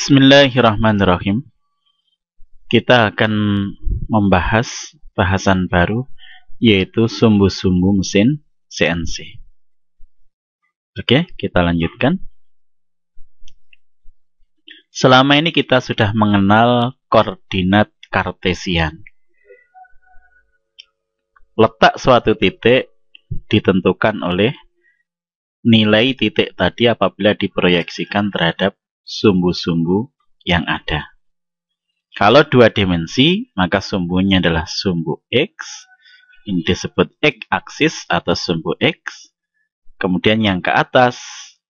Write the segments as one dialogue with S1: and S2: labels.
S1: Bismillahirrahmanirrahim. Kita akan membahas bahasan baru, yaitu sumbu-sumbu mesin CNC. Oke, kita lanjutkan. Selama ini kita sudah mengenal koordinat kartesian. Letak suatu titik ditentukan oleh nilai titik tadi apabila diproyeksikan terhadap sumbu-sumbu yang ada. Kalau dua dimensi, maka sumbunya adalah sumbu X. Ini disebut X-aksis atau sumbu X. Kemudian yang ke atas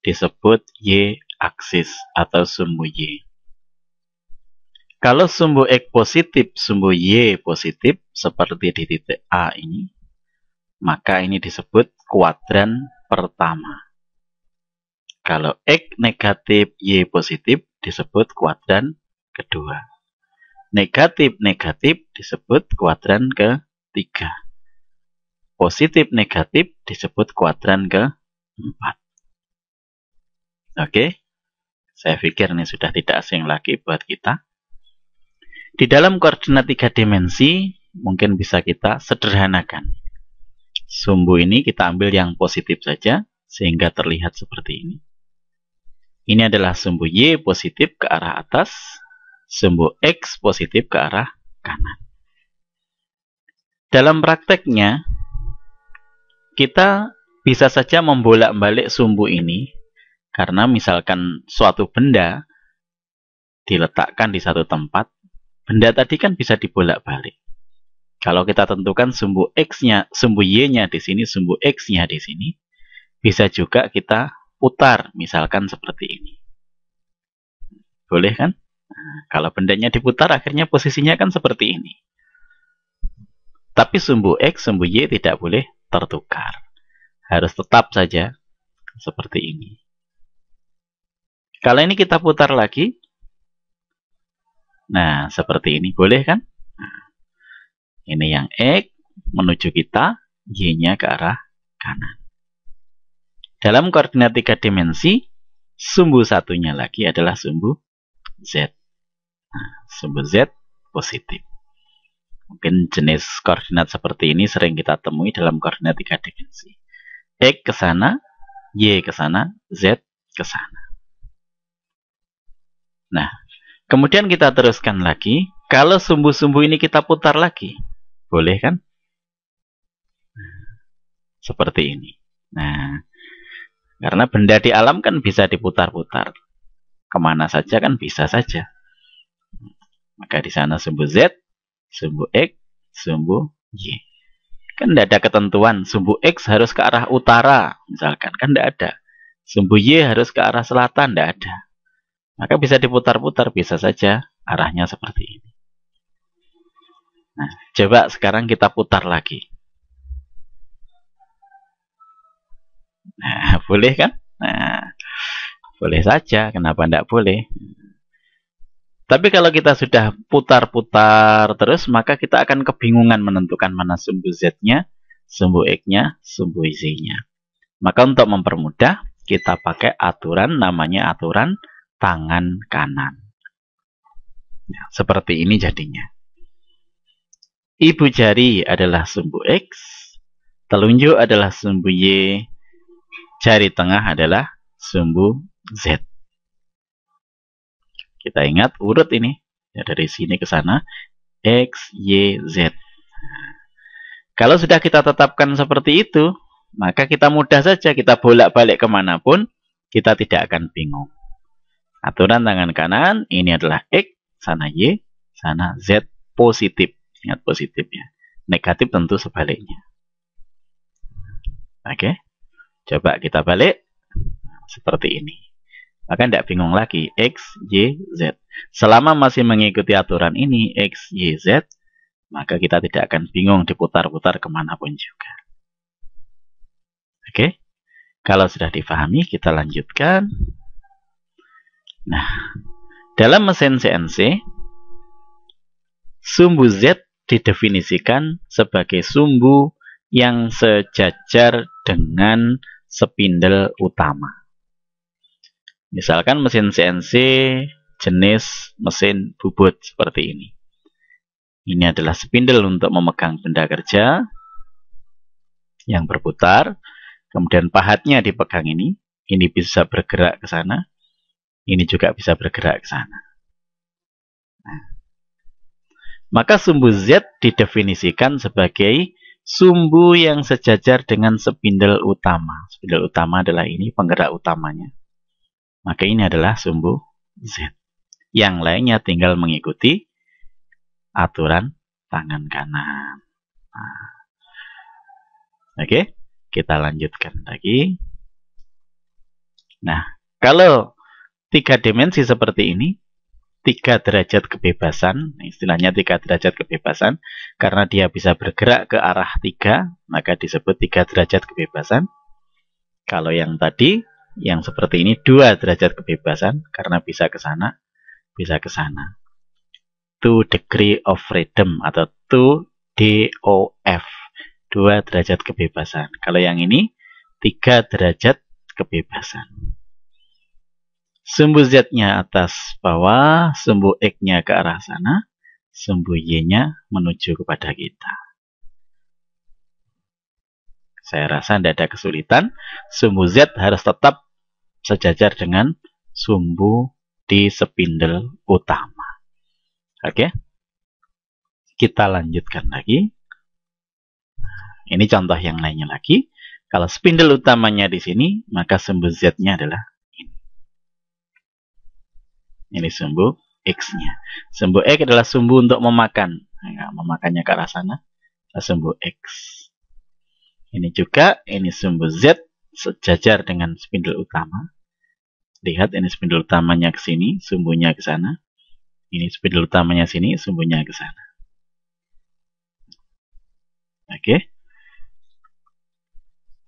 S1: disebut Y-aksis atau sumbu Y. Kalau sumbu X positif, sumbu Y positif, seperti di titik A ini, maka ini disebut kuadran pertama. Kalau X negatif, Y positif, disebut kuadran kedua. Negatif-negatif disebut kuadran ketiga. Positif-negatif disebut kuadran keempat. Oke, saya pikir ini sudah tidak asing lagi buat kita. Di dalam koordinat 3 dimensi, mungkin bisa kita sederhanakan. Sumbu ini kita ambil yang positif saja, sehingga terlihat seperti ini. Ini adalah sumbu Y positif ke arah atas, sumbu X positif ke arah kanan. Dalam prakteknya, kita bisa saja membolak-balik sumbu ini, karena misalkan suatu benda diletakkan di satu tempat, benda tadi kan bisa dibolak-balik. Kalau kita tentukan sumbu X-nya, sumbu Y-nya di sini, sumbu X-nya di sini, bisa juga kita putar, misalkan seperti ini. Boleh kan? Nah, kalau bendanya diputar, akhirnya posisinya kan seperti ini. Tapi sumbu X, sumbu Y tidak boleh tertukar. Harus tetap saja seperti ini. Kalau ini kita putar lagi, nah seperti ini, boleh kan? Nah, ini yang X menuju kita, Y-nya ke arah kanan. Dalam koordinat 3 dimensi, sumbu satunya lagi adalah sumbu Z. Nah, sumbu Z positif. Mungkin jenis koordinat seperti ini sering kita temui dalam koordinat 3 dimensi. X ke sana, Y ke sana, Z ke sana. Nah, kemudian kita teruskan lagi. Kalau sumbu-sumbu ini kita putar lagi, boleh kan? Seperti ini. Nah, karena benda di alam kan bisa diputar-putar. Kemana saja kan bisa saja. Maka di sana sumbu Z, sumbu X, sumbu Y. Kan tidak ada ketentuan. Sumbu X harus ke arah utara, misalkan. Kan tidak ada. Sumbu Y harus ke arah selatan, tidak ada. Maka bisa diputar-putar, bisa saja arahnya seperti ini. Nah, coba sekarang kita putar lagi. Nah, boleh kan? Nah, boleh saja. Kenapa tidak boleh? Tapi kalau kita sudah putar-putar terus, maka kita akan kebingungan menentukan mana sumbu Z-nya, sumbu X-nya, sumbu Z-nya. Maka untuk mempermudah, kita pakai aturan, namanya aturan tangan kanan. Nah, seperti ini jadinya. Ibu jari adalah sumbu X, telunjuk adalah sumbu Y, jari tengah adalah sumbu Z. Kita ingat urut ini, ya, dari sini ke sana, X, Y, Z. Nah, kalau sudah kita tetapkan seperti itu, maka kita mudah saja, kita bolak-balik kemanapun, kita tidak akan bingung. Aturan tangan kanan, ini adalah X, sana Y, sana Z, positif. Ingat positifnya. Negatif tentu sebaliknya. Oke, coba kita balik, seperti ini. Maka tidak bingung lagi, X, Y, Z. Selama masih mengikuti aturan ini, X, Y, Z, maka kita tidak akan bingung diputar-putar kemanapun juga. Oke, kalau sudah difahami, kita lanjutkan. Nah, dalam mesin CNC, sumbu Z didefinisikan sebagai sumbu yang sejajar dengan spindle utama. Misalkan mesin CNC jenis mesin bubut seperti ini. Ini adalah spindle untuk memegang benda kerja yang berputar. Kemudian pahatnya dipegang ini. Ini bisa bergerak ke sana. Ini juga bisa bergerak ke sana. Nah, maka sumbu Z didefinisikan sebagai sumbu yang sejajar dengan spindle utama. Spindle utama adalah ini, penggerak utamanya. Maka ini adalah sumbu Z. Yang lainnya tinggal mengikuti aturan tangan kanan. Nah, oke, kita lanjutkan lagi. Nah, kalau 3 dimensi seperti ini, 3 derajat kebebasan, istilahnya 3 derajat kebebasan, karena dia bisa bergerak ke arah 3, maka disebut 3 derajat kebebasan. Kalau yang tadi, yang seperti ini 2 derajat kebebasan, karena bisa ke sana, bisa ke sana. 2 degree of freedom atau 2 DOF, 2 derajat kebebasan. Kalau yang ini 3 derajat kebebasan. Sumbu Z-nya atas bawah, sumbu X-nya ke arah sana, sumbu Y-nya menuju kepada kita. Saya rasa tidak ada kesulitan. Sumbu Z harus tetap sejajar dengan sumbu di spindle utama. Oke, kita lanjutkan lagi. Ini contoh yang lainnya lagi. Kalau spindle utamanya di sini, maka sumbu Z-nya adalah ini. Ini sumbu X-nya. Sumbu X adalah sumbu untuk memakan. Nah, memakannya ke arah sana. Sumbu X. Ini juga, ini sumbu Z sejajar dengan spindle utama. Lihat, ini spindle utamanya ke sini, sumbunya ke sana. Ini spindle utamanya sini, sumbunya ke sana. Oke.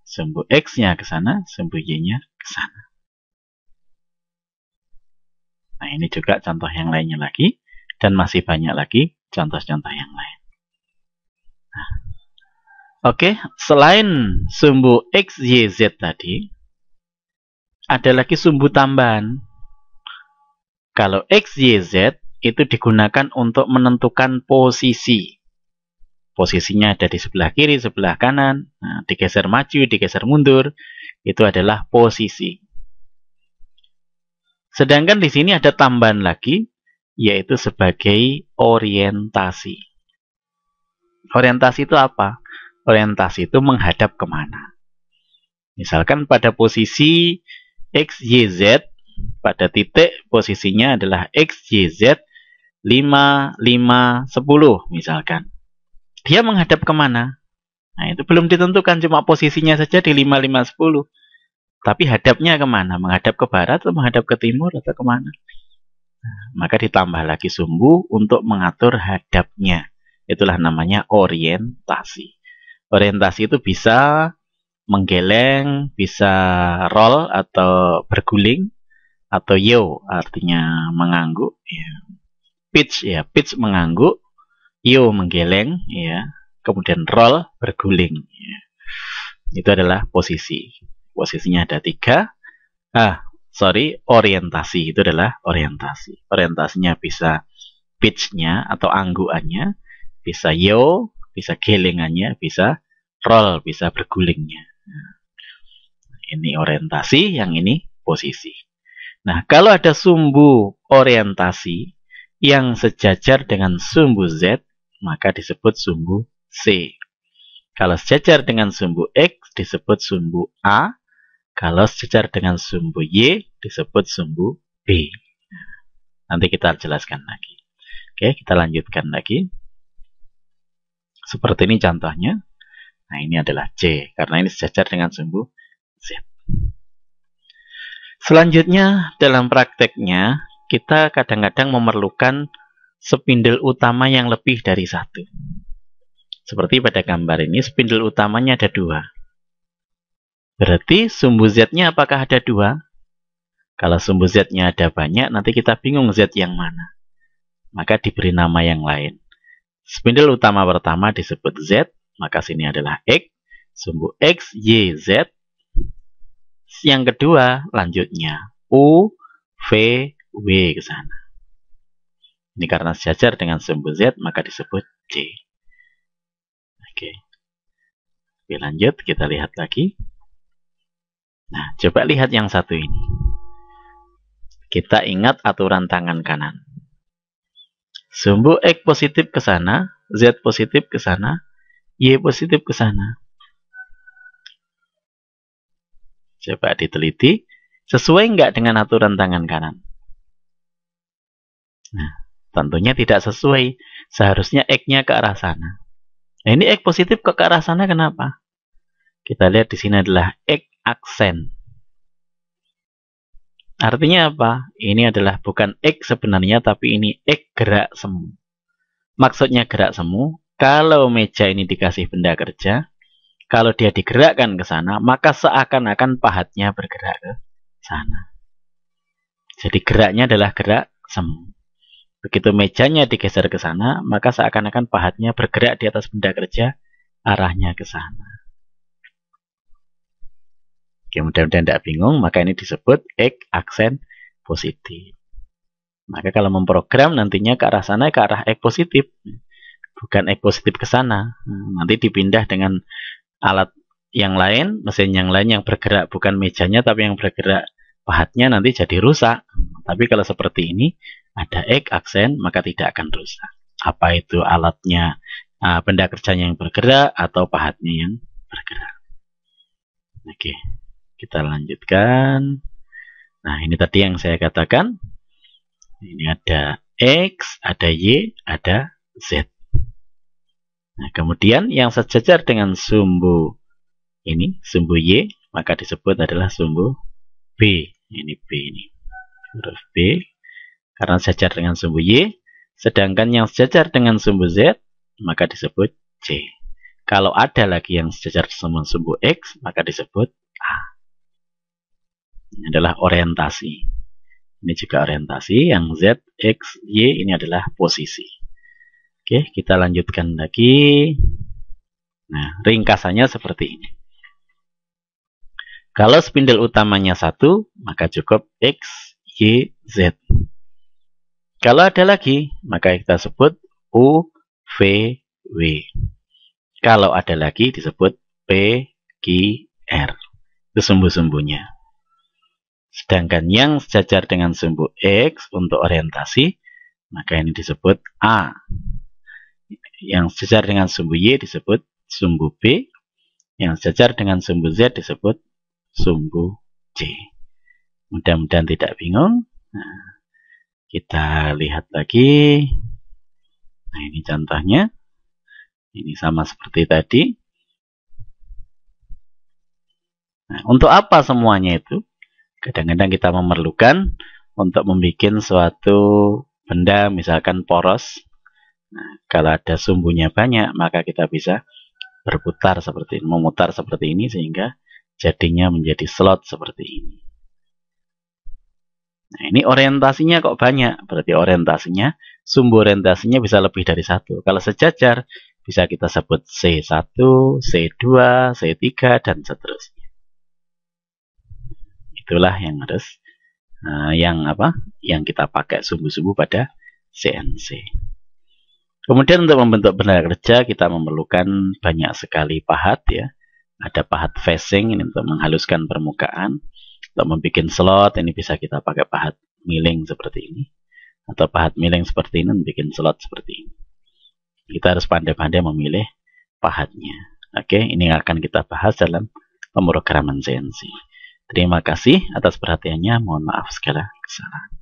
S1: Sumbu X-nya ke sana, sumbu Y-nya ke sana. Nah, ini juga contoh yang lainnya lagi. Dan masih banyak lagi contoh-contoh yang lain. Nah, oke, selain sumbu X, Y, Z tadi, ada lagi sumbu tambahan. Kalau X, Y, Z itu digunakan untuk menentukan posisi. Posisinya ada di sebelah kiri, sebelah kanan, nah, digeser maju, digeser mundur, itu adalah posisi. Sedangkan di sini ada tambahan lagi, yaitu sebagai orientasi. Orientasi itu apa? Orientasi itu menghadap kemana. Misalkan pada posisi X, Y, Z, pada titik posisinya adalah X, Y, Z, 5, 5, 10 misalkan. Dia menghadap kemana? Nah, itu belum ditentukan, cuma posisinya saja di 5, 5, 10. Tapi hadapnya kemana? Menghadap ke barat atau menghadap ke timur atau kemana? Nah, maka ditambah lagi sumbu untuk mengatur hadapnya. Itulah namanya orientasi. Orientasi itu bisa menggeleng, bisa roll atau berguling, atau yaw artinya mengangguk. Ya. Pitch mengangguk, yaw menggeleng, ya. Kemudian roll berguling. Ya. Itu adalah posisi. Posisinya ada 3. Orientasi itu adalah orientasi. Orientasinya bisa pitch-nya atau anggukannya, bisa yaw, bisa gelengannya, bisa roll, bisa bergulingnya. Nah, ini orientasi, yang ini posisi. Nah, kalau ada sumbu orientasi yang sejajar dengan sumbu Z, maka disebut sumbu C. Kalau sejajar dengan sumbu X, disebut sumbu A. Kalau sejajar dengan sumbu Y, disebut sumbu B. Nanti kita jelaskan lagi. Oke, kita lanjutkan lagi. Seperti ini contohnya. Nah, ini adalah C, karena ini sejajar dengan sumbu Z. Selanjutnya, dalam prakteknya, kita kadang-kadang memerlukan spindle utama yang lebih dari 1. Seperti pada gambar ini, spindle utamanya ada 2. Berarti sumbu Z-nya apakah ada 2? Kalau sumbu Z-nya ada banyak, nanti kita bingung Z yang mana. Maka diberi nama yang lain. Spindle utama pertama disebut Z, maka sini adalah X, sumbu X, Y, Z. Yang kedua, lanjutnya U, V, W ke sana. Ini karena sejajar dengan sumbu Z, maka disebut C. Oke. Oke, lanjut, kita lihat lagi. Nah, coba lihat yang satu ini. Kita ingat aturan tangan kanan. Sumbu X positif ke sana, Z positif ke sana, Y positif ke sana. Coba diteliti, sesuai nggak dengan aturan tangan kanan? Nah, tentunya tidak sesuai. Seharusnya X-nya ke arah sana. Nah, ini X positif ke arah sana kenapa? Kita lihat di sini adalah X aksen. Artinya apa? Ini adalah bukan X sebenarnya, tapi ini X gerak semu. Maksudnya gerak semu, kalau meja ini dikasih benda kerja, kalau dia digerakkan ke sana, maka seakan-akan pahatnya bergerak ke sana. Jadi geraknya adalah gerak semu. Begitu mejanya digeser ke sana, maka seakan-akan pahatnya bergerak di atas benda kerja, arahnya ke sana. Oke, mudah-mudahan tidak bingung, maka ini disebut X aksen positif. Maka kalau memprogram nantinya ke arah sana, ke arah X positif. Bukan X positif ke sana. Nanti dipindah dengan alat yang lain, mesin yang lain yang bergerak, bukan mejanya, tapi yang bergerak pahatnya nanti jadi rusak. Tapi kalau seperti ini, ada X aksen, maka tidak akan rusak. Apa itu alatnya, benda kerjanya yang bergerak, atau pahatnya yang bergerak. Oke, kita lanjutkan. Nah, ini tadi yang saya katakan. Ini ada X, ada Y, ada Z. Nah, kemudian yang sejajar dengan sumbu ini, sumbu Y, maka disebut adalah sumbu B. Ini B ini. Huruf B. Karena sejajar dengan sumbu Y. Sedangkan yang sejajar dengan sumbu Z, maka disebut C. Kalau ada lagi yang sejajar dengan sumbu X, maka disebut A. Ini adalah orientasi. Ini juga orientasi. Yang Z, X, Y ini adalah posisi. Oke, kita lanjutkan lagi. Nah, ringkasannya seperti ini. Kalau spindel utamanya 1, maka cukup X, Y, Z. Kalau ada lagi, maka kita sebut U, V, W. Kalau ada lagi disebut P, Q, R. Itu sumbu-sumbunya. Sedangkan yang sejajar dengan sumbu X untuk orientasi, maka ini disebut A. Yang sejajar dengan sumbu Y disebut sumbu B. Yang sejajar dengan sumbu Z disebut sumbu C. Mudah-mudahan tidak bingung. Nah, kita lihat lagi. Nah, ini contohnya. Ini sama seperti tadi. Nah, untuk apa semuanya itu? Kadang-kadang kita memerlukan untuk membuat suatu benda, misalkan poros. Nah, kalau ada sumbunya banyak, maka kita bisa berputar seperti ini, memutar seperti ini, sehingga jadinya menjadi slot seperti ini. Nah, ini orientasinya kok banyak, berarti orientasinya, sumbu orientasinya bisa lebih dari satu. Kalau sejajar, bisa kita sebut C1, C2, C3, dan seterusnya. Itulah yang harus, yang kita pakai sumbu-sumbu pada CNC. Kemudian untuk membentuk benda kerja kita memerlukan banyak sekali pahat ya. Ada pahat facing ini untuk menghaluskan permukaan. Untuk membuat slot ini bisa kita pakai pahat milling seperti ini. Atau pahat milling seperti ini membuat slot seperti ini. Kita harus pandai-pandai memilih pahatnya. Oke, ini akan kita bahas dalam pemrograman CNC. Terima kasih atas perhatiannya. Mohon maaf segala kesalahan.